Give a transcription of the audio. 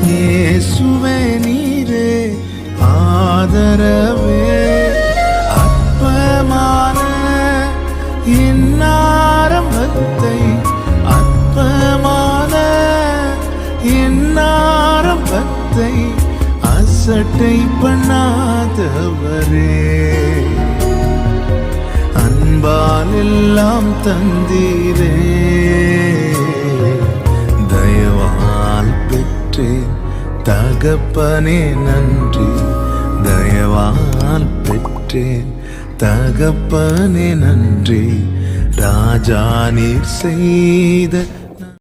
இயேசுவே நீரே ஆதரவே. அற்பமான என் ஆரம்பத்தை, அற்பமான என் ஆரம்பத்தை அசட்டை பண்ணாதவரே. அன்பால் எல்லாம் தந்தீரே, தயவால் பெற்றேன் தகப்பனே நன்றி. தயவால் பெற்றேன் தகப்பனே நன்றி. ராஜா நீர் செய்த